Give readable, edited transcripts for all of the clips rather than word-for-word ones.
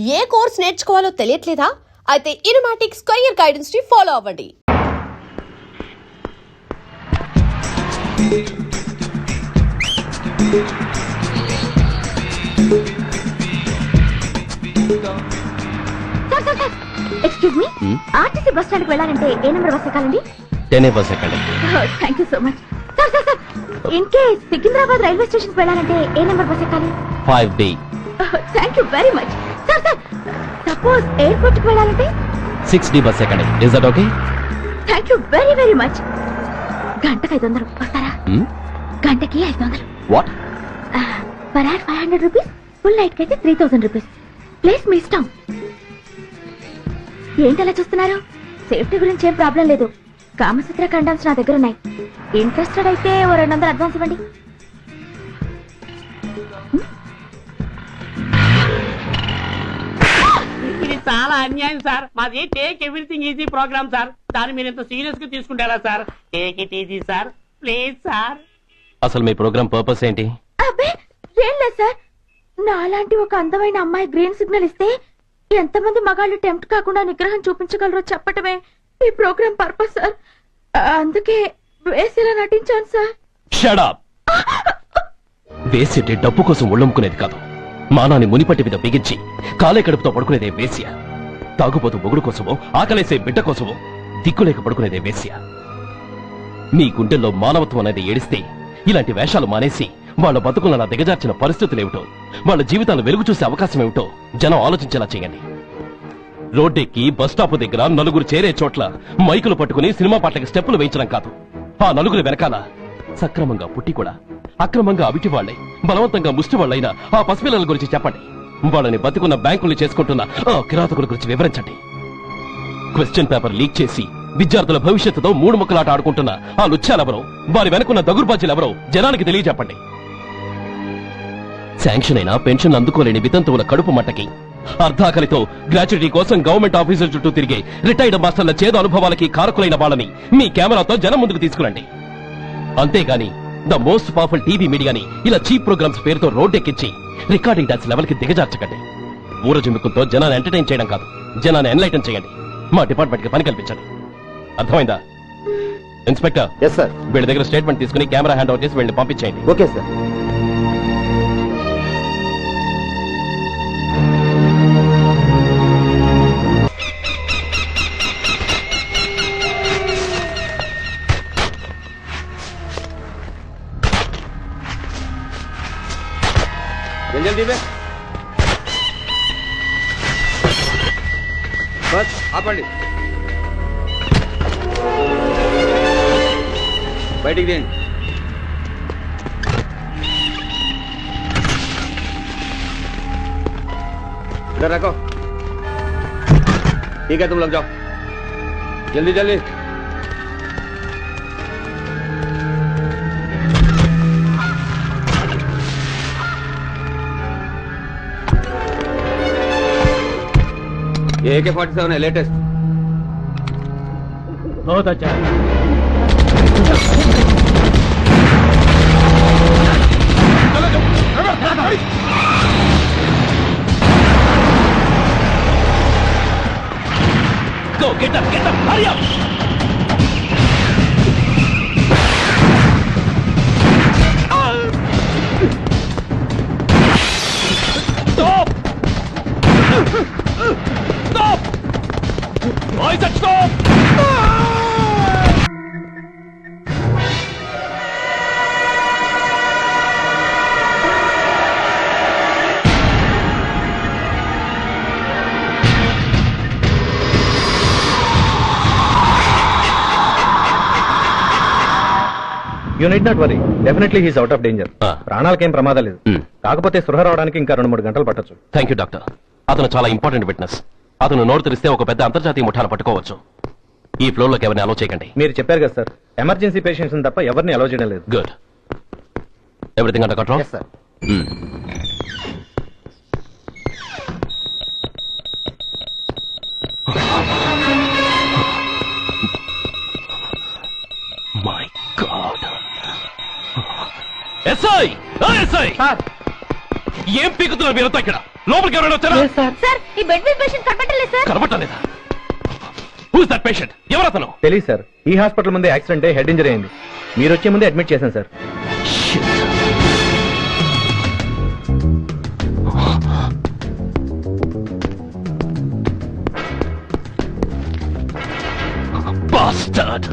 ఏ course నేర్చుకోవాలో తెలియట్లేదా? అయితే ఇనుమాటిక్స్ career guidance ని follow అవ్వండి. Excuse me, RTC bus stand కి వెళ్ళాలంటే ఏ నెంబర్ బస్ ఎక్కాలండి? 10A బస్ ఎక్కండి. Thank you so much. Sir sir sir, in case Secunderabad railway station కి వెళ్ళాలంటే ఏ నెంబర్ బస్ ఎక్కాలి? 5B. Thank you very much. Sir sir, suppose airport కి వెళ్ళాలంటే 6D bus ఎక్కండి. Is that okay? Thank you very very much. గంటకి 500 వస్తారా? గంటకి 500. What? Per hour 500 rupees, full night కి అయితే 3000 రూపీస్. ప్లేస్ మీ ఇష్టం. ఏంటి అలా చూస్తున్నారు? సేఫ్టీ గురించి ఏం ప్రాబ్లం లేదు. కామసూత్ర కండమ్స్ నా దగ్గర ఉన్నాయి. ఇంట్రెస్టెడ్ అయితే ఓ 200 అడ్వాన్స్ ఇవ్వండి. ఇది చాలా అన్యాయం సార్. మాది take everything easy program sir. దాన్ని మీరు ఇంత సీరియస్ గా తీసుకుంటారా sir? Take it easy sir, please sir. అసలు మీ ప్రోగ్రామ్ పర్పస్ ఏంటి? అబ్బే ఏం లేదు సార్, నాలాంటి ఒక అందమైన అమ్మాయి గ్రీన్ సిగ్నల్ ఇస్తే ఎంతమంది మగాళ్ళు టెంప్ట్ కాకుండా నిగ్రహం చూపించగలరో చెప్పటమే ఈ ప్రోగ్రామ్ పర్పస్ సార్. అందుకే వేసిలా నటించాను సార్. Shut up. వేసేటి డబ్బు కోసం ఒళ్ళమ్ముకునేది కాదు. మానాన్ని మునిపట్టి మీద బిగించి కాలే కడుపుతో పడుకునేదే వేశ్య. తాగుపోతూ మొగుడు కోసమో ఆకలేసే బిడ్డ కోసమో దిక్కులేక పడుకునేదే వేశ్య. మీ గుండెల్లో మానవత్వం అనేది ఏడిస్తే ఇలాంటి వేషాలు మానేసి వాళ్ళ బతుకులను దిగజార్చిన పరిస్థితులేమిటో, వాళ్ళ జీవితాలు వెలుగు చూసే అవకాశం ఏమిటో జనం ఆలోచించేలా చేయండి. రోడ్డెక్కి బస్టాప్ దగ్గర నలుగురు చేరే చోట్ల మైకులు పట్టుకుని సినిమా పాటలకి స్టెప్పులు వేయించడం కాదు. ఆ నలుగురు వెనకాల సక్రమంగా పుట్టి కూడా అక్రమంగా అవిటి వాళ్లై బలవంతంగా ముష్టి వాళ్ళైనా ఆ పసిపిల్లల గురించి చెప్పండి. వాళ్ళని బతికున్న బ్యాంకులు చేసుకుంటున్న ఆ కిరాతకుల గురించి వివరించండి. క్వశ్చన్ పేపర్ లీక్ చేసి విద్యార్థుల భవిష్యత్తుతో మూడు ముక్కలాట ఆడుకుంటున్న ఆ లుచ్చాలెవరో, వారి వెనుకున్న దగుర్బాజీలెవరో జనానికి తెలియజెప్పండి. శాంక్షన్ అయినా పెన్షన్ అందుకోలేని వితంతువుల కడుపు మట్టకి, అర్ధాకలితో గ్రాట్యుటీ కోసం గవర్నమెంట్ ఆఫీసుల చుట్టూ తిరిగే రిటైర్డ్ మాస్టర్ల చేదు అనుభవాలకి కారకులైన వాళ్ళని మీ కెమెరాతో జనం ముందుకు తీసుకురండి. అంతేగాని ద మోస్ట్ పవర్ఫుల్ టీవీ మీడియాని ఇలా చీప్ ప్రోగ్రామ్స్ పేరుతో రోడ్డెక్కించి రికార్డింగ్ డాన్స్ లెవెల్ కి దిగజార్చకండి. ఊరజుమ్ముకుంతో జనాన్ని ఎంటర్టైన్ చేయడం కాదు, జనాన్ని ఎన్లైటన్ చేయండి. మా డిపార్ట్మెంట్ కి పని కల్పించండి. అర్థమైందా? Inspector, yes sir. వీళ్ళ దగ్గర స్టేట్మెంట్ తీసుకుని కెమెరా హ్యాండ్ ఓవర్ చేసి వీళ్ళని పంపించేయండి. Okay sir. जल्दी में बस ఆపండి. బయటికి తీయండి. इधर रखो. ठीक है, तुम लोग जाओ. जल्दी जल्दी. ये AK-47 है, लेटेस्ट. बहुत अच्छा. Go, get up, hurry up! Stop! Stop! I said stop! You need not worry, definitely he's out of danger. ప్రాణాలకేం ప్రమాదం లేదు. కాకపోతే స్పృహ రావడానికి ఇంకా 2-3 గంటలు పట్టొచ్చు. Thank you doctor. అతను చాలా ఇంపార్టెంట్ విట్నెస్. అతను నోరు తెరిస్తే ఒక పెద్ద అంతర్జాతీయ ముఠాను పట్టుకోవచ్చు. ఈ ఫ్లోర్ లోకి ఎవరిని అలో చేయకండి. మీరు చెప్పారు కదా సార్, ఎమర్జెన్సీ పేషెంట్స్ తప్ప ఎవరిని అలో చేయడం లేదు. Good. Everything under control? Yes sir. My god. SI, SI, ఏం పీకుతున్నారు మీరంతా ఇక్కడ? లోపలికి ఎవరైనా వచ్చారా? సార్ ఈ బెడ్ మీద పేషెంట్ కనబట్టలేదు సార్. కనబట్టలేదా? Who's that patient? ఎవరతను? తెలియదు సార్. ఈ హాస్పిటల్ ముందే యాక్సిడెంట్ హెడ్ ఇంజరీ అయింది. మీరు వచ్చే ముందే అడ్మిట్ చేశాను sir. Bastard!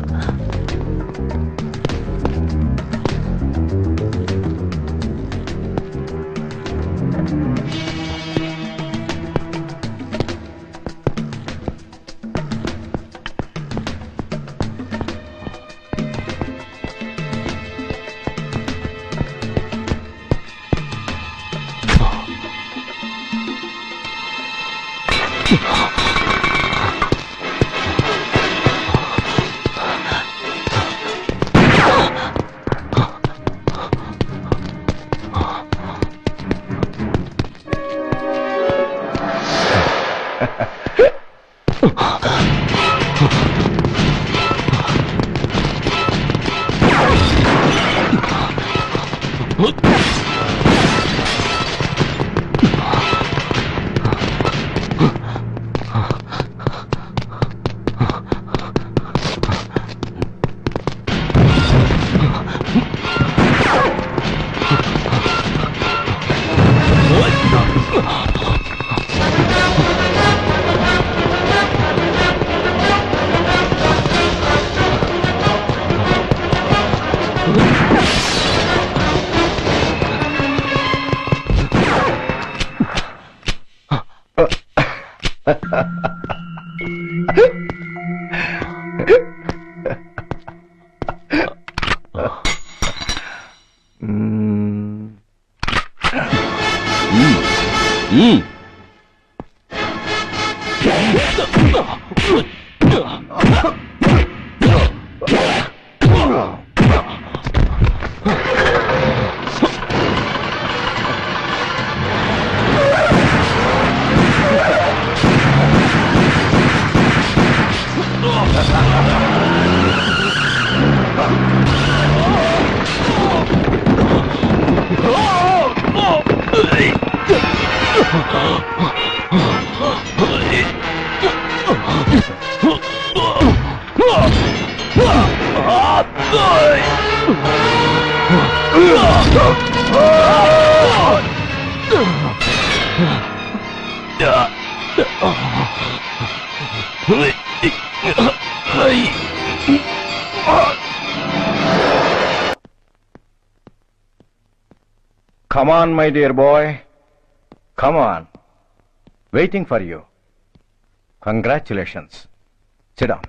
Come on, my dear boy. Come on. Waiting for you. Congratulations. Sit down.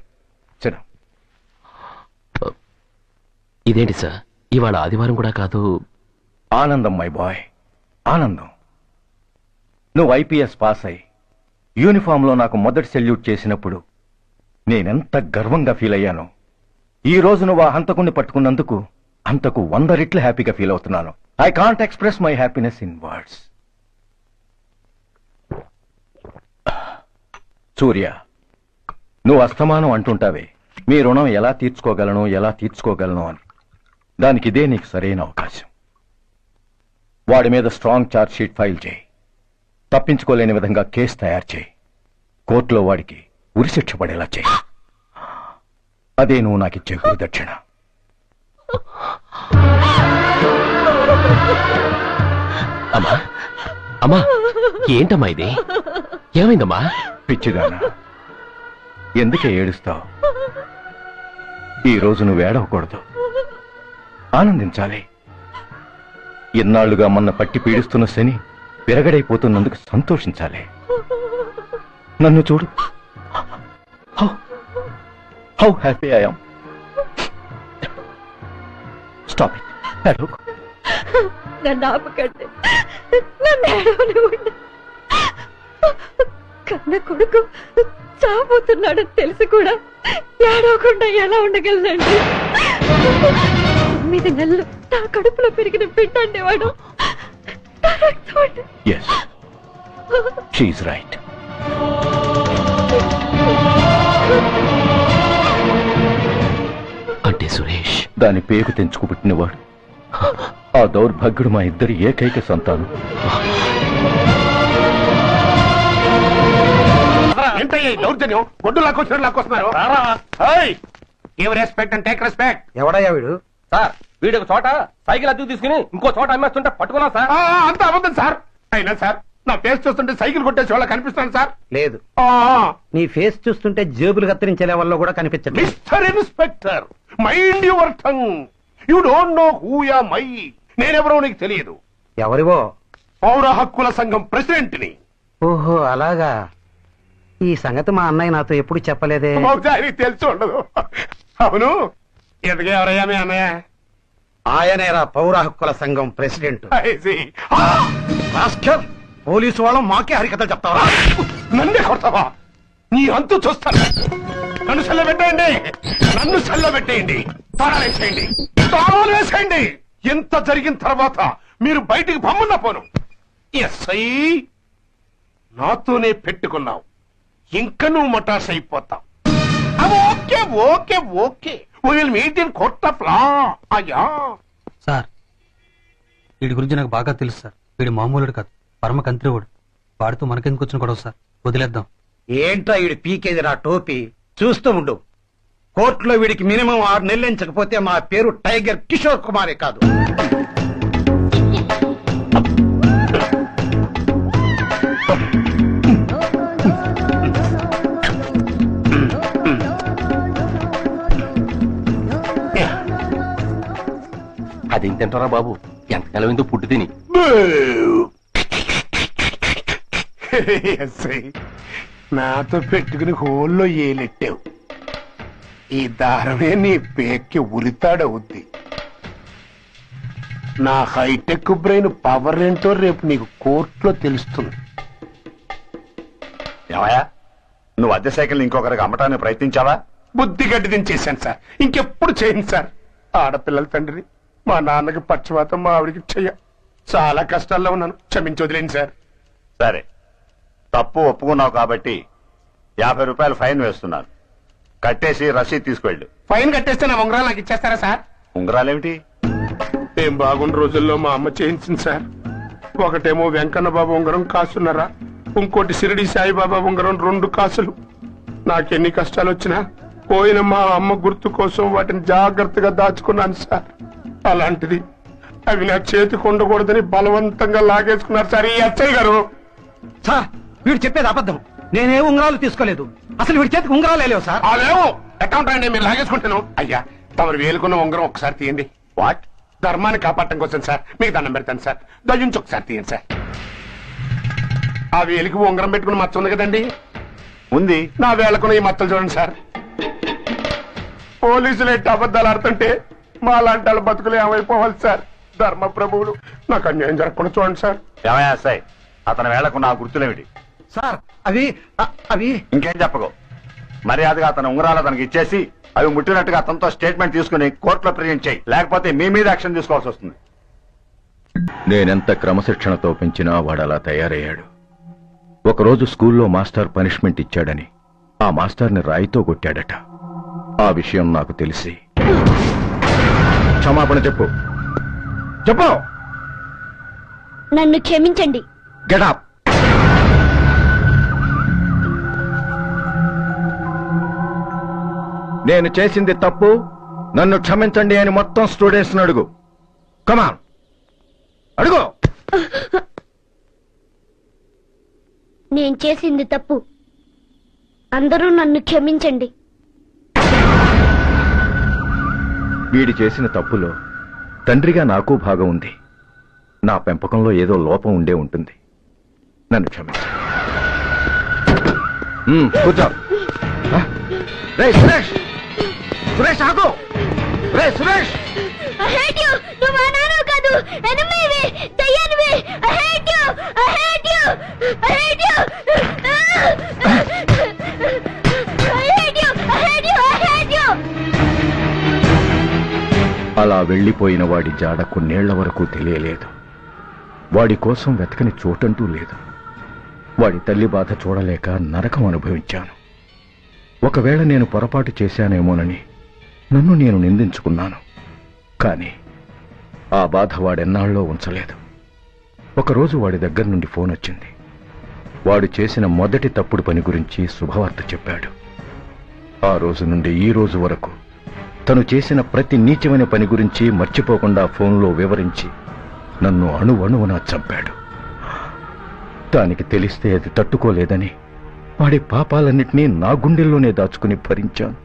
Sit down. ఇదేంటి సార్, ఇవాళ ఆదివారం కూడా కాదు. ఆనందం మై బాయ్, ఆనందం. నువ్వు ఐపీఎస్ పాస్ అయి యూనిఫామ్లో నాకు మొదటి సెల్యూట్ చేసినప్పుడు నేనెంత గర్వంగా ఫీల్ అయ్యానో, ఈ రోజు నువ్వు ఆ హంతకుణ్ణి పట్టుకున్నందుకు అంతకు 100 రెట్లు హ్యాపీగా ఫీల్ అవుతున్నాను. I can't express my happiness in words. Surya, నువ్వు అస్తమానం అంటుంటావే మీ రుణం ఎలా తీర్చుకోగలను అని. దానికి ఇదే నీకు సరైన అవకాశం. వాడి మీద స్ట్రాంగ్ ఛార్జ్ షీట్ ఫైల్ చేయి. తప్పించుకోలేని విధంగా కేసు తయారు చేయి. కోర్టులో వాడికి ఉరిశిక్ష పడేలా చేయి. అదే నువ్వు నాకు ఇచ్చే గురుదక్షిణ. అమ్మా, అమ్మా, ఏంటమ్మా ఇది? ఏమైందమ్మా? పిచ్చిదానా, ఎందుకే ఏడుస్తావు? ఈ రోజు నువ్వు ఏడవకూడదు, ఆనందించాలి. ఇన్నాళ్లుగా మొన్న పట్టి పీడిస్తున్న శని విరగడైపోతున్నందుకు సంతోషించాలి. నన్ను చూడు, how happy I am. Stop it. ఏడవకు. నన్ను ఆపకండి, నన్ను ఏడవనివ్వండి. కన్న కొడుకు చావబోతున్నాడని తెలిసి కూడా ఏడవకుండా ఎలా ఉండగలనండి? 9 నెలలు నా కడుపులో పెరిగిన బిడ్డ అండేవాడు. Yes, she's right. అంటే సురేష్ దాని పేగు తెంచుకు పుట్టినవాడు. ఆ దౌర్భాగ్యుడు మా ఇద్దరి ఏకైక సంతానం. దౌర్జన్యం గొడ్డు లాక్కొస్తున్నారు give respect and take respect. ఎవడయ్యా వీడు? సార్ వీడి ఒక చోట సైకిల్ అద్దెకు తీసుకుని ఇంకో చోట అమ్మేస్తుంటే పట్టుకున్నా సార్. అంత అబద్ధం సార్. అయినా సార్ నా ఫేస్ చూస్తుంటే సైకిల్ కొట్టేసి వాళ్ళ కనిపిస్తాను సార్. లేదు, ఆ, నీ ఫేస్ చూస్తుంటే జేబులు కత్తిరించే లెవెల్లో కూడా కనిపించట్లేదు. Mister inspector mind your tongue. You don't know who am I. నేనెవరో నీకు తెలియదు. ఎవరివో? పౌర హక్కుల సంఘం ప్రెసిడెంట్ ని. ఓహో అలాగా. ఈ సంగతి మా అన్నయ్య నాతో ఎప్పుడు చెప్పలేదే. బహుశా ఆయనకి తెలిసి ఉండదు. అవును, ఎదుగు ఎవరయ్యా మీ అన్నయ్య? ఆయనేరా పౌర హక్కుల సంఘం ప్రెసిడెంట్. I see. పోలీసు వాళ్ళం మాకే హరికథలు చెప్తావా? నన్నే కొడతావా? నీ అంతు చూస్తాను. నన్ను సెల్లబెట్టేయండి, నన్ను సెల్లబెట్టేయండి, తాళాలేసేయండి, తాళాలు వేసేయండి. ఎంత జరిగిన తర్వాత మీరు బయటికి పమ్మున్న పోను. ఎస్ఐ నాతోనే పెట్టుకున్నావు, ఇంకా నువ్వు మటాస్ అయిపోతావు. Okay okay okay, will meet in court of law. అయ్యా సార్ వీడి గురించి నాకు బాగా తెలుసు సార్. వీడి మామూలుడు కాదు, పరమ కంత్రివాడు. వాడితో మనకెందుకు వచ్చిన గొడవ సార్, వదిలేద్దాం. ఏంట్రా వీడి పీకేది రా టోపీ? చూస్తూ ఉండు. కోర్టులో వీడికి మినిమం 6 నెలలు ఎంచకపోతే మా పేరు టైగర్ కిషోర్ కుమారే కాదు. అదేం తింటారా బాబు, ఎంతకాలం ఎందుకు పుట్టి తిని. ఎస్ఐ నాతో పెట్టుకుని హోల్లో ఏలెట్టావు. ఈ దారమే నీ పేక్కి ఉరితాడవుద్ది. నా హైటెక్ బ్రెయిన్ పవర్ ఏంటో రేపు నీకు కోర్టులో తెలుస్తుంది. ఏమయ్యా, నువ్వు అద్దె సైకిల్ ఇంకొకరికి అమ్మటానికి ప్రయత్నించావా? బుద్ధి గడ్డి దించేశాను సార్, ఇంకెప్పుడు చేయను సార్. ఆడపిల్లల తండ్రిని, మా నాన్నకి పక్షవాతం, మా ఆవిడికి చెయ్య. చాలా కష్టాల్లో ఉన్నాను, క్షమించి వదిలేండి సార్. సరే, తప్పు ఒప్పుకున్నావు కాబట్టి 50 రూపాయలు ఫైన్ వేస్తున్నాను. కట్టేసి రసీదు తీసుకెళ్ళు. ఫైన్ కట్టేస్తే నా ఉంగరాలు నాకు ఇచ్చేస్తారా సార్? ఉంగరాలేమిటి? ఏం బాగున్న రోజుల్లో మా అమ్మ చేయించింది సార్. ఒకటేమో వెంకన్న బాబు ఉంగరం కాసున్నరా, ఇంకోటి షిరిడి సాయిబాబా ఉంగరం 2 కాసులు. నాకెన్ని కష్టాలు వచ్చినా పోయిన మా అమ్మ గుర్తు కోసం వాటిని జాగ్రత్తగా దాచుకున్నాను సార్. అలాంటిది అవి నా చేతికి ఉండకూడదని బలవంతంగా లాగేసుకున్నారు సార్ ఈ అచ్చయ్య గారు. సార్ వీడు చెప్పేది అబద్ధం. నేనే ఉంగరాలు తీసుకోలేదు. అసలు వీడి చేతికి ఉంగరాలే లేవు సార్. లేవు, అకౌంట్ అండి, మీరు లాగేసుకుంటాను. అయ్యా తమరు వేలుకున్న ఉంగరం ఒకసారి తీయండి. వాట్? ధర్మాన్ని కాపాడటం కోసం సార్, మీకు దండం పెడతాను సార్. దయ్యుంచి ఒకసారి తీయండి సార్. ఆ వేలికి ఉంగరం పెట్టుకుని మచ్చ ఉంది కదండి, ఉంది. నా వేళకున్న ఈ మచ్చలు చూడండి సార్. పోలీసులు ఎట్టి అబద్ధాలు ఆడుతుంటే మా లాంటి వాళ్ళ బతుకులు ఏమైపోవాలి సార్. ధర్మ ప్రభువులు, నాకు అన్యాయం జరగకుండా చూడండి సార్. ఏమయ్యా సాయి, అతని వేళకు నా గుర్తులేమిటి? సార్ అవి ఇంకేం చెప్పకు. మర్యాదగా అతని ఉంగరాలు అతనికి ఇచ్చేసి అవి ముట్టినట్టుగా అతనితో స్టేట్మెంట్ తీసుకుని కోర్టులో ప్రజెంట్ చేయి, లేకపోతే మీ మీద యాక్షన్ తీసుకోవాల్సి వస్తుంది. నేనెంత క్రమశిక్షణతో పెంచినా వాడు అలా తయారయ్యాడు. ఒకరోజు స్కూల్లో మాస్టర్ పనిష్మెంట్ ఇచ్చాడని ఆ మాస్టర్ని రాయితో కొట్టాడట. ఆ విషయం నాకు తెలిసి క్షమాపణ చెప్పు. చెప్పు. నన్ను క్షమించండి. గెటప్. నేను చేసింది తప్పు, నన్ను క్షమించండి అని మొత్తం స్టూడెంట్స్ అడుగు. కమాన్, అడుగు. నేను చేసింది తప్పు, అందరూ నన్ను క్షమించండి. వీడి చేసిన తప్పులో తండ్రిగా నాకు భాగం ఉంది. నా పెంపకంలో ఏదో లోపం ఉండే ఉంటుంది. నన్ను క్షమించు. కూర్చో. రే సురేష్, సురేష్ ఆగు. రే సురేష్, అలా వెళ్లిపోయిన వాడి జాడ కొన్నేళ్ల వరకు తెలియలేదు. వాడి కోసం వెతకని చోటంటూ లేదు. వాడి తల్లి బాధ చూడలేక నరకం అనుభవించాను. ఒకవేళ నేను పొరపాటు చేశానేమోనని నన్ను నేను నిందించుకున్నాను. కానీ ఆ బాధ వాడెన్నాళ్ళో ఉంచలేదు. ఒకరోజు వాడి దగ్గర నుండి ఫోన్ వచ్చింది. వాడు చేసిన మొదటి తప్పుడు పని గురించి శుభవార్త చెప్పాడు. ఆ రోజు నుండి ఈ రోజు వరకు తను చేసిన ప్రతి నీచమైన పని గురించి మర్చిపోకుండా ఫోన్లో వివరించి నన్ను అణువణువున చంపాడు. దానికి తెలిస్తే అది తట్టుకోలేదని వాడి పాపాలన్నిటినీ నా గుండెల్లోనే దాచుకుని భరించాను.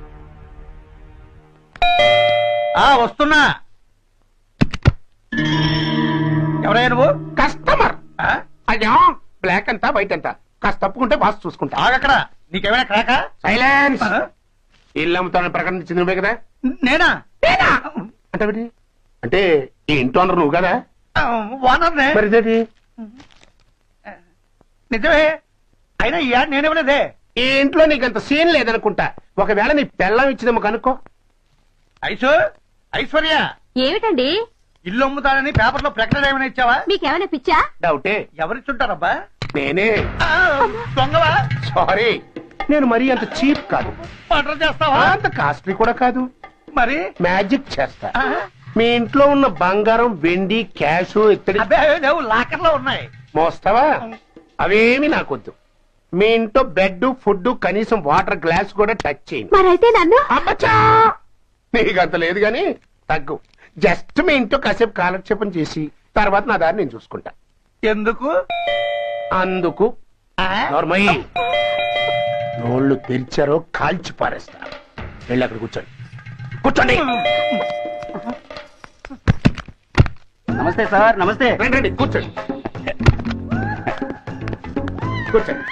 వస్తున్నా. ఎవరయ్యా నువ్వు? కస్టమర్. అయ్యా బ్లాక్ అంతా వైట్ అంతా కాస్త తప్పుకుంటే బాస్ చూసుకుంటా. ఆగక్కడ. నీకేమైనా క్రాకా? సైలెన్స్. ఇల్లు అమ్ముతానని ప్రకటించింది నువ్వే కదా? నేనా? అంటే అంటే ఈ ఇంటి ఓనర్ నువ్వు కదా? ఓనర్నే. మరి ఇదేంటి? నిజమే. అయినా ఈ యాడ్ నేనేమలేదే. ఈ ఇంట్లో నీకంత సీన్ లేదనుకుంటా. ఒకవేళ నీ పెళ్ళం ఇచ్చిందేమో కనుక్కో. ఐశ్వర్య, ఏమిటండి? ఇల్లు అమ్ముతానని పేపర్లో ప్రకటన ఏమైనా ఇచ్చావా? మీకేమైనా పిచ్చా? డౌటే. ఎవరిచ్చుంటారబ్బా? నేనే. దొంగవా? సారీ, నేను మరీ అంత చీప్ కాదు. మర్డర్ చేస్తావా? అంత కాస్ట్లీ కూడా కాదు. మరి మ్యాజిక్ చేస్తా. మీ ఇంట్లో ఉన్న బంగారం, వెండి, క్యాష్, ఇత్తడి అబ్బే లేవు, లాకర్ లో ఉన్నాయి. మోస్తావా? అవేమి నాకొద్దు. మీ ఇంట్లో బెడ్, ఫుడ్, కనీసం వాటర్ గ్లాస్ కూడా టచ్ చేయను. మరైతే నన్ను అబ్బచ్చా, నీకంత లేదు గాని తగ్గు. జస్ట్ మీ ఇంట్లో కాసేపు కాలక్షేపం చేసి తర్వాత నా దారి నేను చూసుకుంటా. ఎందుకు? అందుకు. నోర్మయ్యి, నోళ్ళు తెరిచారో కాల్చి పారేస్తా. వెళ్ళి అక్కడ కూర్చోండి. కూర్చోండి. నమస్తే సార్. నమస్తే. రండి రండి, కూర్చోండి. కూర్చోండి.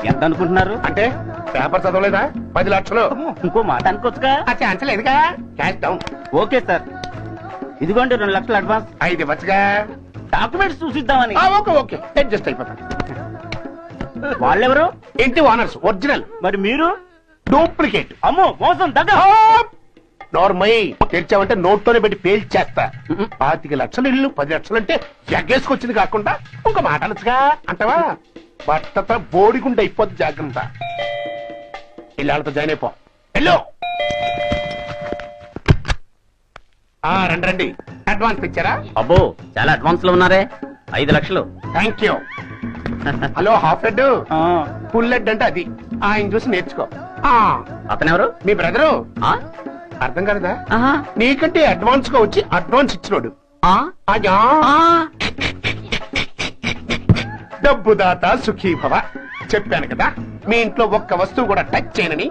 ఎంత అనుకుంటున్నారు? అంటే పేపర్ చదవలేదా? 10 లక్షలు. ఇంకో మాట అనుకోవచ్చుగా. అంచలేదుగా. Cash down. ఓకే సార్, ఇదిగోండి 2 లక్షలు అడ్వాన్స్. 5 ఇవ్వచ్చుగా. డాక్యుమెంట్స్ చూసిద్దామని. ఓకే ఓకే, అడ్జస్ట్ అయిపోతాను. వాళ్ళెవరు? ఇంటి ఓనర్స్. ఒరిజినల్. మరి మీరు? డూప్లికేట్. అమ్మో, మోసం దగ్గర. నార్మల్ తెరిచావంటే నోట్తోనే పెట్టి పేల్చేస్తా. 25 లక్షలు ఇల్లు 10 లక్షలు అంటే ఎగ్గేసుకొచ్చింది కాకుండా ఇంకో మాట అనొచ్చుగా అంటావా? బట్టతో బోడిగుండ అయిపోద్ది. జాగ్రత్త. ఇల్లాళ్ళతో జాయిన్ అయిపో. వెళ్ళు. రండి రండి. అడ్వాన్స్ ఇచ్చారా? అబ్బో, చాలా అడ్వాన్స్ లో ఉన్నారే. 5 లక్షలు. Thank you. Hello, half head, full head అంటే అది. ఆయన చూసి నేర్చుకో. అతనెవరు? మీ బ్రదరు. అర్థం కాలేదా? నీకంటే అడ్వాన్స్ గా వచ్చి అడ్వాన్స్ ఇచ్చినోడు. డబ్బు దాత సుఖీ భవ. చెప్పాను కదా, మీ ఇంట్లో ఒక్క వస్తువు కూడా టచ్ చేయనని,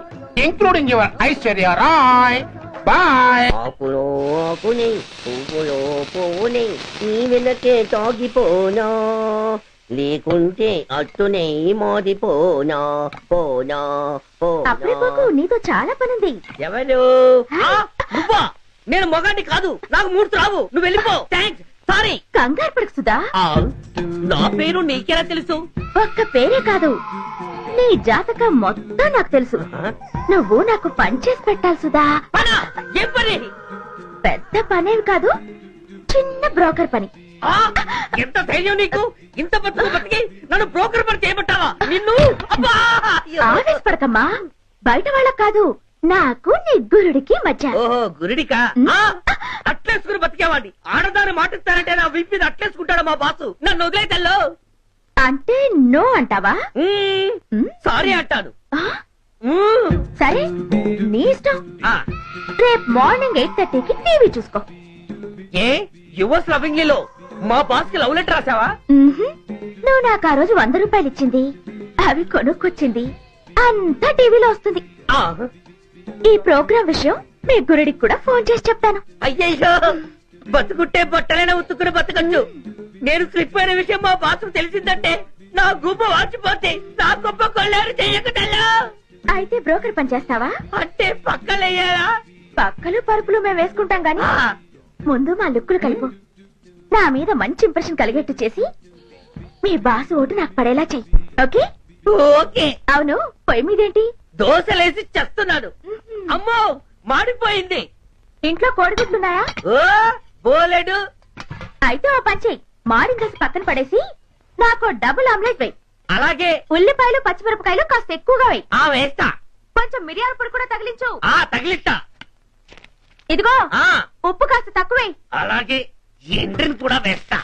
including your Aishwarya Rai. Bye. ఆకులో ఆకుని పువ్వులో పువ్వుని నీ వెనకే తాగిపోనా, లేకుంటే అట్టునే మోదిపోనా పోనా అప్పుడే పోకు, నీతో చాలా పనుంది. ఎవరు? నువ్వా? నేను మొగాన్ని కాదు, నాకు 3 రావు. నువ్వు వెళ్ళిపో. థ్యాంక్స్. సారీ. కంగారు పడకు సుధా. నా పేరు నీకెలా తెలుసు? ఒక్క పేరే కాదు, నీ జాతకం మొత్తం నాకు తెలుసు. నువ్వు నాకు పని చేసి పెట్టాలి సుధా. ఏం పని? పెద్ద పనేవి కాదు, చిన్న బ్రోకర్ పని. ఎంత ధైర్యం నీకు? ఇంత బతికి నన్ను బ్రోకర్ పని చేయబట్టావా? నిన్ను ఆవేశపడకమ్మా, బయట వాళ్ళకు కాదు, నాకు నీ గురుడికి మధ్య. ఓహో, గురుడికా? అట్లేసుకుని బతికేవాడిని. ఆడదాన్ని మాటిస్తానంటే నా వీపు మీద అట్లేసుకుంటాడు మా బాసు. నన్ను వదిలేతల్లో. అంటే నో అంటావా? సారీ అంటాను. సరే, నీ ఇష్టం. రేపు మార్నింగ్ 8:30కి టీవీ చూసుకో. ఏ యువర్స్ లవింగ్లీ లో మా బాస్ కి లవ్ లెటర్ రాసావా? నువ్వు నాకు ఆ రోజు 100 రూపాయలు ఇచ్చింది, అవి కొనుక్కొచ్చింది అంతా టీవీలో వస్తుంది. ఈ ప్రోగ్రాం విషయం మీ గురుడికి కూడా ఫోన్ చేసి చెప్తాను. అయ్యయ్యో, బతుకుంటే బట్టలైనా ఉత్తుకుని బతకచ్చు. నేను స్లిప్ అయిన విషయం మా బాస్ తెలిసిందంటే నా గుబ్బ వాచిపోతే నా గొప్ప కొల్లారు చెయ్యకటల్లా. అయితే బ్రోకర్ పని చేస్తావా? అంటే పక్కలయ్యారా? పక్కలు పరుపులు మేము వేసుకుంటాం గాని ముందు మా లుక్కులు కలుపు. నా మీద మంచి ఇంప్రెషన్ కలిగేట్టు చేసి మీ బాస్ ఓటు నాకు పడేలా చెయ్యి. ఓకే? ఓకే. అవును, పొయ్యి మీదేంటి? దోశలేసి చేస్తున్నాడు. అమ్మో, మాడిపోయింది. ఇంట్లో కోడిగుడ్లున్నాయా? ఓ బోలెడు. అయితే ఓ పని చెయ్యి, మాడింగసి పక్కన పడేసి నాకు డబుల్ ఆమ్లెట్ వేయి. అలాగే. ఉల్లిపాయలు పచ్చిమిరపకాయలు కాస్త ఎక్కువగా వేయి. వేస్తా. కొంచెం మిరియాల పొడి కూడా తగిలించు. తగిలిస్తా. ఇదిగో ఉప్పు కాస్త తక్కువే. అలాగే. ఎండ్రిని కూడా వేస్తా.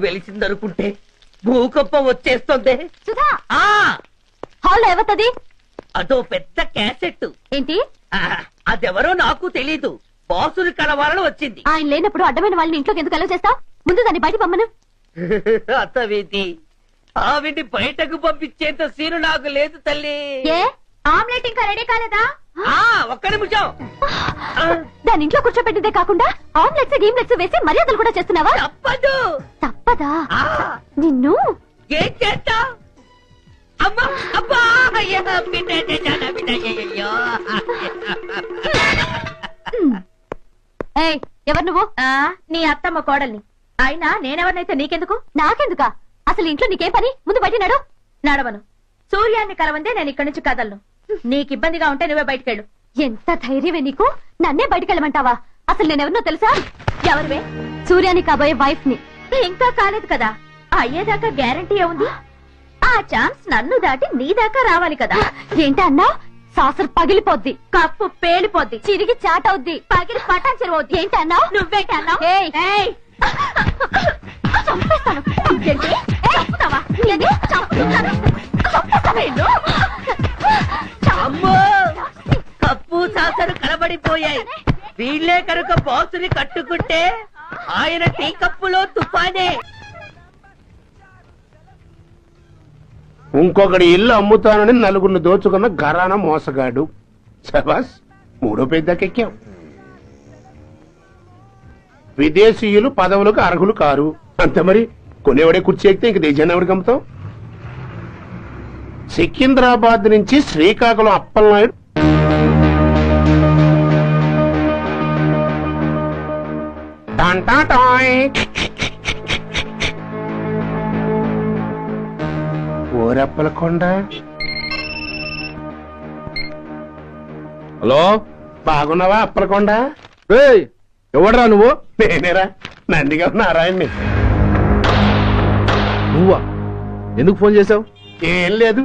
వెలిసిందనుకుంటే భూకంపం వచ్చేస్తుంది. సుధా ఆ హాల్లో ఏమవుతుంది అదో పెద్ద క్యాసెట్. ఏంటి? అదెవరో నాకు తెలీదు. బాసుని కలవాలని వచ్చింది. ఆయన లేనప్పుడు అడ్డమైన వాళ్ళని ఇంట్లోకి ఎందుకు అలౌ చేస్తావు? ముందు దాన్ని బయట పంపను. అత్తవేది ఆవిడ్ని బయటకు పంపించేంత సీను నాకు లేదు తల్లి. ఏ ఆమ్లెట్ ఇంకా రెడీ కాలేదా? ఒక్క నిమిషం. దాని ఇంట్లో కూర్చోబెట్టిందే కాకుండా ఆమ్లెట్స్ గీమ్లెట్స్ వేసి మర్యాదలు కూడా చేస్తున్నావా? తప్పదు. తప్పదా? నిన్ను ఏం చేస్తా? అమ్మా అబ్బా అయ్యో, బిడ్డ చేశానా, బిడ్డ అయ్యయ్యో. ఏయ్, ఎవరు నువ్వు? నీ అత్తమ్మ కోడల్ని. అయినా నేనెవరినైతే నీకెందుకు? నాకెందుకా? అసలు ఇంట్లో నీకేం పని? ముందు బయట నడు. నడవను. సూర్యాన్ని కలవందే నేను ఇక్కడి నుంచి కదలను. నీకు ఇబ్బందిగా ఉంటే నువ్వే బయటకెళ్ళు. ఎంత ధైర్యమే నీకు? నన్నే బయటకెళ్ళమంటావా? అసలు నేనెవరినో తెలుసా? ఎవరివే? సూర్యాన్ని కాబోయే వైఫ్ ని. ఇంకా కాలేదు కదా, అయ్యేదాకా గ్యారంటీ ఏముంది? ఆ ఛాన్స్ నన్ను దాటి నీ దాకా రావాలి కదా. ఏంటి అన్నా? సాసర్ పగిలిపోద్ది, కప్పు పేలిపోద్ది, చిరిగి చాటవుద్ది, పగిలి పటాన్ చెరువవుద్ది. ఏంటి అన్నా? నువ్వేంటి అన్నా? చంపేస్తాను. అమ్మో, కప్పు సాసరు కలబడిపోయాయి. వీళ్ళే కనుక బాసుని కట్టుకుంటే ఆయన టీ కప్పులో తుఫానే. ఇంకొకటి ఇల్లు అమ్ముతానని నలుగురిని దోచుకున్న గరాన మోసగాడు. శబాస్, మూడో పెద్దకెక్కాం. విదేశీయులు పదవులకు అర్హులు కారు. అంతే మరి. కొనేవాడే కుర్చీ ఎక్కితే ఇంక దేశాన్ని ఎవరికి అమ్ముతాం? సికింద్రాబాద్ నుంచి శ్రీకాకుళం అప్పలనాయుడు ఓరప్పలకొండ. హలో, బాగున్నావా అప్పలకొండ? ఎవడరా నువ్వు? నేనేరా, నందిగా నారాయణ్ని. నువ్వా? ఎందుకు ఫోన్ చేసావు? ఏం లేదు,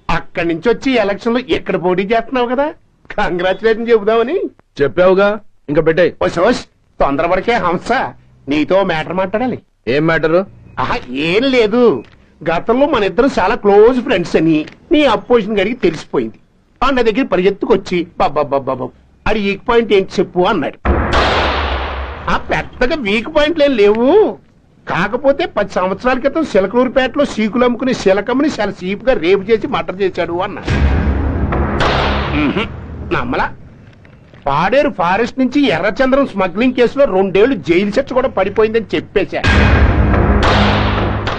అక్కడి నుంచి వచ్చి ఎలక్షన్ లో ఇక్కడ పోటీ చేస్తున్నావు కదా, కంగ్రాచులేషన్ చెబుదామని. చెప్పావుగా, ఇంకా పెట్టాయి. ఓస్ తొందరపడికే హంస, నీతో మ్యాటర్ మాట్లాడాలి. ఏం మ్యాటరు? ఏం లేదు, గతంలో మన ఇద్దరు చాలా క్లోజ్ ఫ్రెండ్స్ అని నీ అపోజిషన్ గడికి తెలిసిపోయింది. నా దగ్గర పరిగెత్తుకొచ్చి బాబా అది వీక్ పాయింట్ ఏంటి చెప్పు అన్నాడు. ఆ పెద్దగా వీక్ పాయింట్లు ఏం లేవు, కాకపోతే 10 సంవత్సరాల క్రితం సిలకలూరుపేటలో సీకులు అమ్ముకునే శిలకమ్మని చాలా సీపుగా రేపు చేసి మర్డర్ చేశాడు అన్నాడు. నమ్మలా. పాడేరు ఫారెస్ట్ నుంచి ఎర్రచంద్రం స్మగ్లింగ్ కేసులో 2 ఏళ్లు జైలు శిక్ష కూడా పడిపోయిందని చెప్పేశా.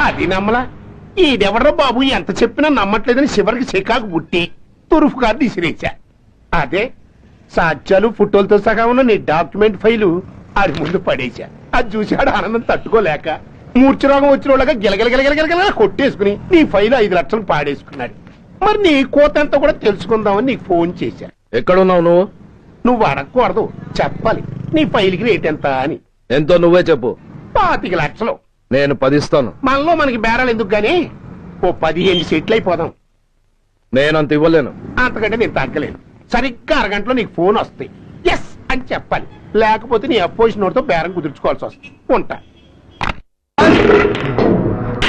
అది నమ్మలా. ఈడెవడో బాబు ఎంత చెప్పినా నమ్మట్లేదని చివరికి చికాకు పుట్టి తురుఫు కార్డు ఇసిరేశా. అదే సాక్ష్యాలు ఫోటోలతో సహా ఉన్న నీ డాక్యుమెంట్ ఫైలు ఆడి ముందు పడేశా. అది చూశాడు ఆనందం తట్టుకోలేక మూర్ఛరోగం వచ్చిన వాళ్ళగా గిలగిలగిలగిలగిలగిల కొట్టేసుకుని నీ ఫైలు 5 లక్షలు పాడేసుకున్నాడు. మరి నీ కోతంతా కూడా తెలుసుకుందామని నీకు ఫోన్ చేశా. ఎక్కడున్నావు నువ్వు? నువ్వు అడగకూడదు, చెప్పాలి. నీ ఫైల్కి రేట్ ఎంత అని. ఎంతో నువ్వే చెప్పు. 25 లక్షలు. నేను 10 ఇస్తాను. మనలో మనకి బేరాలు ఎందుకు గానీ ఓ 15 సెట్లు అయిపోదాం. నేనంత ఇవ్వలేను. అంతకంటే నేను తగ్గలేను. సరిగ్గా అరగంటలో నీకు ఫోన్ వస్తాయి. ఎస్ అని చెప్పాలి, లేకపోతే నీ అపోజిషన్ నోటితో బేరం కుదుర్చుకోవాల్సి వస్తుంది. ఉంటా.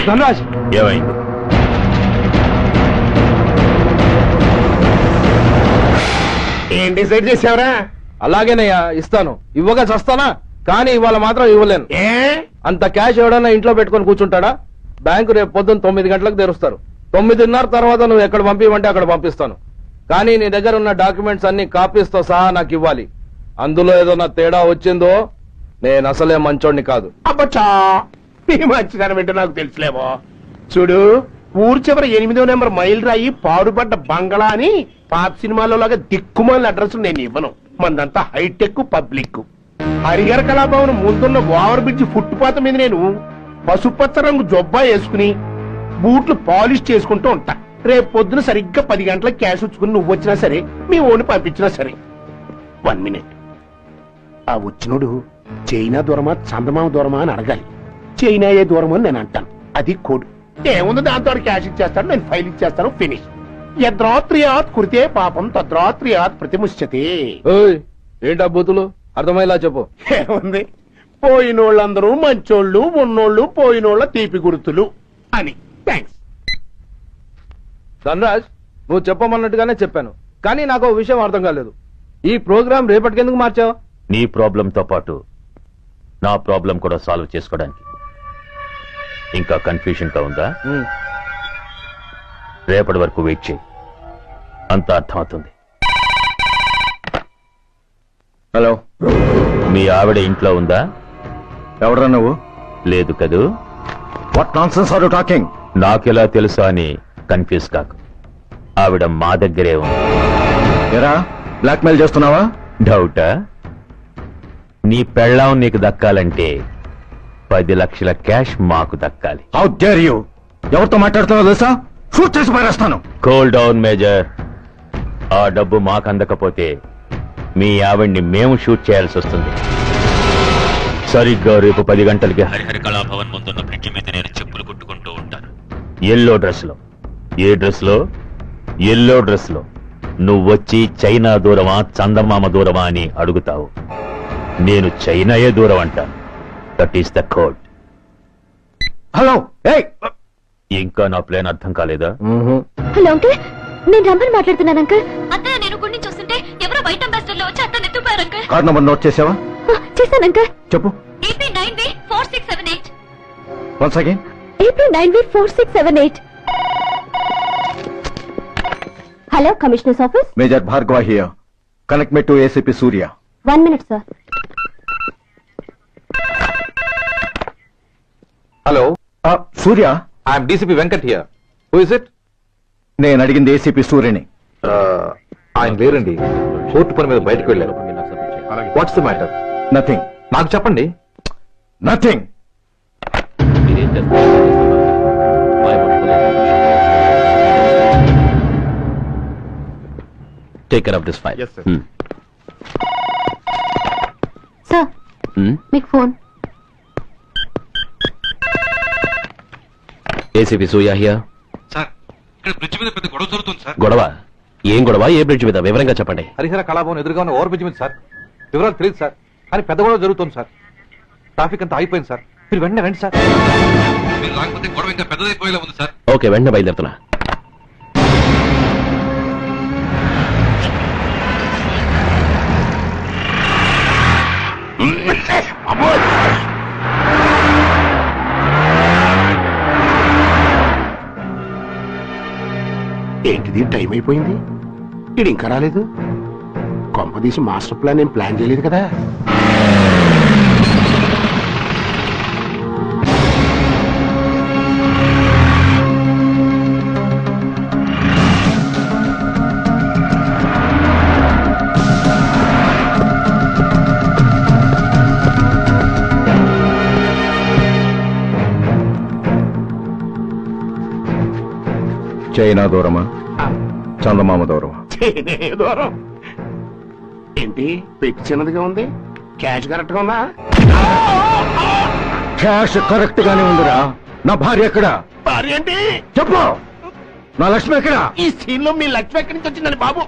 ధనరాజ్, ఏమైంది? ఏం డిసైడ్ చేసావరా? అలాగేనయ్యా, ఇస్తాను. ఇవ్వగా చస్తానా, కానీ ఇవాళ మాత్రం ఇవ్వలేను. ఏ అంత క్యాష్ ఎవడన్నా ఇంట్లో పెట్టుకొని కూర్చుంటాడా? బ్యాంకు రేపు పొద్దున్న 9 గంటలకు తెరుస్తారు. 9:30 తర్వాత నువ్వు ఎక్కడ పంపిమంటే అక్కడ పంపిస్తాను. కానీ నీ దగ్గర ఉన్న డాక్యుమెంట్స్ అన్ని కాపీస్తో సహా నాకు ఇవ్వాలి. అందులో ఏదన్నా తేడా వచ్చిందో నేను అసలే మంచోడిని కాదు. అబ్బచ్చా, నీ మంచిదనం ఏంటో నాకు తెలుసులేవో. చూడు, ఊరు చివర 8వ నెంబర్ మైల్ రాయి పాడుపడ్డ బంగళా అని పాత సినిమాలో లాగా దిక్కుమాలిన అడ్రస్ నేను ఇవ్వను. మందంతా హైటెక్ పబ్లిక్. హరిహర కళాభవన్ ముందున్న ఓవర్ బ్రిడ్జ్ ఫుట్పాత్ మీద నేను పసుపచ్చ రంగు జొబ్బా వేసుకుని బూట్లు పాలిష్ చేసుకుంటూ ఉంటా. రేపు పొద్దున సరిగ్గా 10 గంటలకు క్యాష్ వచ్చుకుని నువ్వు వచ్చినా సరే, మీ ఓన్ని పంపించినా సరే. 1 మినిట్. ఆ వచ్చినోడు చైనా దూరమా చందమామ దూరమా అని అడగాలి. చైనా ఏ దూరం అని నేను అంటాను. అది కోడ్. ఏముంది, దాంతో క్యాష్ ఇచ్చేస్తాను, నేను ఫైల్ ఇచ్చేస్తాను, ఫినిష్. యద్రాత్రియాత్ కురితే పాపం తద్రాత్రియాత్ ప్రతిముష్యతే. ఏంటా బూతులు? అర్థమయ్యేలా చెప్పు. ఏముంది, పోయినోళ్ళందరూ మంచోళ్ళు, ఉన్నోళ్ళు పోయినోళ్ళ తీపి గుర్తులు అని. థ్యాంక్స్. ధనరాజ్, నువ్వు చెప్పమన్నట్టుగానే చెప్పాను, కానీ నాకు ఓ విషయం అర్థం కాలేదు. ఈ ప్రోగ్రాం రేపటికి ఎందుకు మార్చావు? నీ ప్రాబ్లంతో పాటు నా ప్రాబ్లం కూడా సాల్వ్ చేసుకోవడానికి. ఇంకా కన్ఫ్యూజన్ గా ఉందా? రేపటి వరకు వెయిట్ చేయి, అంత అర్థమవుతుంది. హలో, మీ ఆవిడ ఇంట్లో ఉందా? ఎవడరా నువ్వు? లేదు కదూ. What nonsense are you talking? నాకెలా తెలుసా అని కన్ఫ్యూజ్ కాకు. ఆవిడ మా దగ్గరే ఉంది. ఎరా, బ్లాక్మెయిల్ చేస్తున్నావా? డౌటా? నీ పెళ్ళాం నీకు దక్కాలంటే 10 లక్షల క్యాష్ మాకు దక్కాలి. How dare you! ఎవరితో మాట్లాడుతున్నావు తెలుసా? షూట్ చేసి పారేస్తాను. Cool down major. ఆ డబ్బు మాకు అందకపోతే మీ ఆవిడ్ని మేము షూట్ చేయాల్సి వస్తుంది. సరిగ్గా రేపు 10 గంటలకి హరిహర కళాభవన్ ముందున్న బ్రిడ్జి మీద నేను చెప్పులు కుట్టుకుంటూ ఉంటాను. ఎల్లో డ్రెస్ లో. ఏ డ్రెస్ లో? ఎల్లో డ్రెస్ లో. నువ్వొచ్చి చైనా దూరమా చందమామ దూరమా అని అడుగుతావు. నేను చైనాయే దూరం అంటాను. That is the code. Hello, ఇంకా నా ప్లాన్ అర్థం కాలేదా? హలో అంకుల్, నేను రమ్మని మాట్లాడుతున్నాను అంకుల్. అత్తయ్య నేను గుడి నుంచి వస్తుంటే ఎవరో వైట్ అంబాసిడర్ లో వచ్చి అత్త నెత్తుపోయారు అంకుల్. కార్ నంబర్ నోట్ చేసావా? చేశాను అంకుల్. చెప్పు. AP 9V4678. Once again. AP 9V4678. Hello, commissioners office. Major Bhargava here. Connect me to ACP Surya. 1 minute sir. Hello, Surya. I'm DCP Venkat here. Who is it? నేను అడిగింది ACP సూర్యని. ఆయన లేరండి, court పని మీద బయటకు వెళ్ళారు. What's the matter? నథింగ్. నాకు చెప్పండి. Nothing. Take care of this file. Sir, మీకు phone. ACP Surya here. Sir, ఇక్కడ బ్రిడ్జ్ మీద పెద్ద గొడవ జరుగుతుంది సార్. గొడవ? ఏం గొడవ? ఏ బ్రిడ్జ్ మీద? వివరంగా చెప్పండి. హరిహర కళాభవన్ ఎదురుగా ఉన్న ఓవర్ బ్రిడ్జ్ మీద సార్. వివరాలు తెలియదు సార్, కానీ పెద్ద గొడవ జరుగుతుంది సార్. ట్రాఫిక్ అంతా అయిపోయింది సార్. మీరు వెంటనే రండి సార్. మీరు రాకపోతే గొడవ ఇంకా పెద్దదైపోయేలా ఉంది సార్. ఓకే, వెంటనే బయలుదేరుతున్నా. ఏంటిది, టైం అయిపోయింది, ఇది ఇంకా రాలేదు. కొంపదీసి మాస్టర్ ప్లాన్ ఏం ప్లాన్ చేయలేదు కదా? చైనా దూరమా చందమామ దూరమా? దూరం ఏంటి, పెట్టి చిన్నదిగా ఉంది, క్యాష్ కరెక్ట్ గా ఉందా? క్యాష్ కరెక్ట్ గానే ఉందిరా. నా భార్య ఎక్కడ? భార్య ఏంటి చెప్పు. నా లక్ష్మి ఎక్కడ? ఈ సీన్ లో మీ లక్ష్మి ఎక్కడి నుంచి వచ్చిందండి బాబు?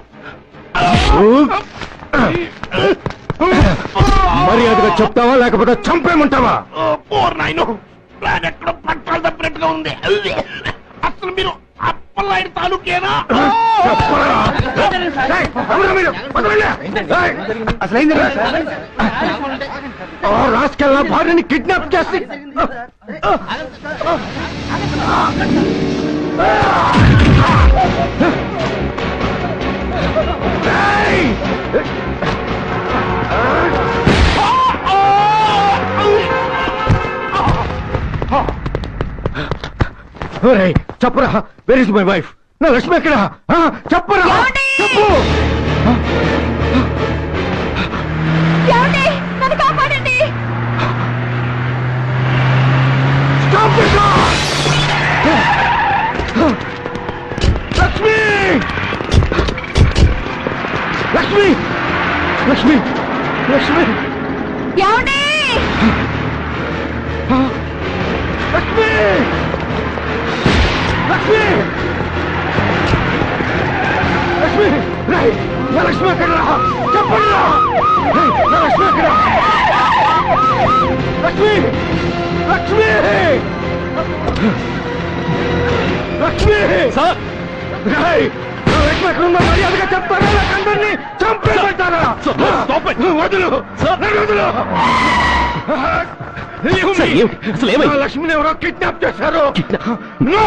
మర్యాదగా చెప్తావా లేకపోతే చంపేమంటావా? పోర్ నాయను, ప్లాన్ ఎక్కడో పట్టాలు తప్పినట్టుగా ఉంది. అసలు మీరు అప్పలాంటి తాలూకేనా? రాసుకెళ్ళ భార్యని కిడ్నాప్ చేసి చెప్పరా, వేర్ ఇస్ మై వైఫ్? నా లక్ష్మి ఎక్కడ? చెప్పరా, చెప్పు. నన్ను కాపాడండి. లక్ష్మి, లక్ష్మి, లక్ష్మి, లక్ష్మి, ఏమండి? లక్ష్మి, లక్ష్మి, లక్ష్మి, నా లక్ష్మి ఎక్కడ? చెప్పండి, నా లక్ష్మి ఎక్కడ? లక్ష్మి లక్ష్మి లక్ష్మి సార్ రేయ్, లక్ష్మి ఎక్కడుందో మర్యాదగా చెప్తారా లేక అందరినీ చంపేమంటారా? Stop it. వదులు సార్. నన్ను వదులు. సార్, ఏమిటి? అసలు ఏమైంది? నా లక్ష్మిని ఎవరో కిడ్నాప్ చేశారు. No!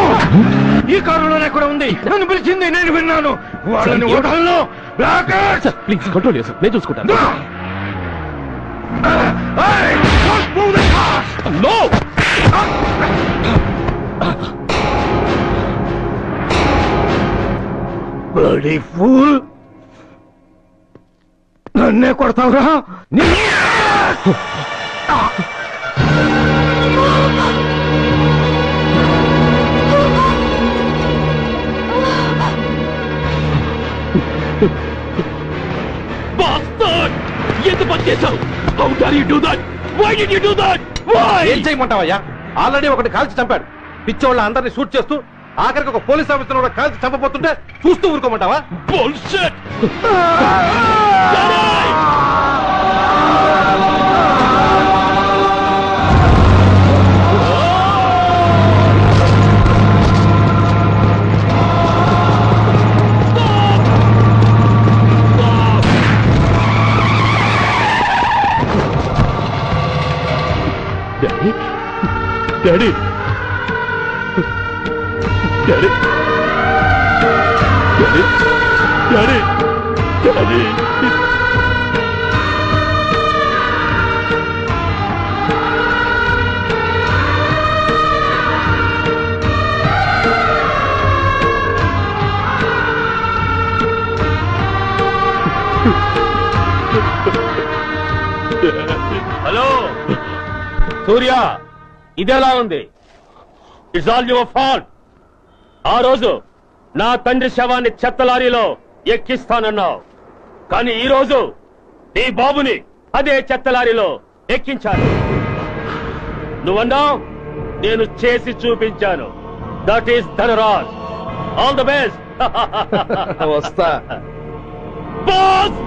ఈ కారులోనే కూడా ఉంది. నన్ను పిలిచింది, నేను విన్నాను. వాళ్ళని వదలను. బ్లాకర్స్! సార్ ప్లీజ్ కంట్రోల్ చేసి నేను చూసుకుంటాను. No! Hey! Don't move the cars! No Bloody fool! నన్నే కొడతావురా? Bastard! ఎంత పని చేశావు? How dare you do that? Why did you do that? Why? ఏం చేయమంటావయ్యా? ఆల్రెడీ ఒకటి కాల్చి చంపాడు. పిచ్చోళ్ళ అందరినీ షూట్ చేస్తూ ఆఖరికి ఒక పోలీస్ ఆఫీసర్ కూడా కాల్చి చంపబోతుంటే చూస్తూ ఊరుకోమంటావా? Bullshit! Daddy? Daddy? Daddy? Daddy? Daddy? Daddy? Hello Surya, ఇదెలా ఉంది? It's all your fault. ఆ రోజు నా తండ్రి శవాన్ని చెత్త లారీలో ఎక్కిస్తానన్నావు, కానీ ఈ రోజు నీ బాబుని అదే చెత్త లారీలో ఎక్కించాను. నువ్వన్నావు, నేను చేసి చూపించాను. That is Dhanraj. All the best. వస్తా. బాస్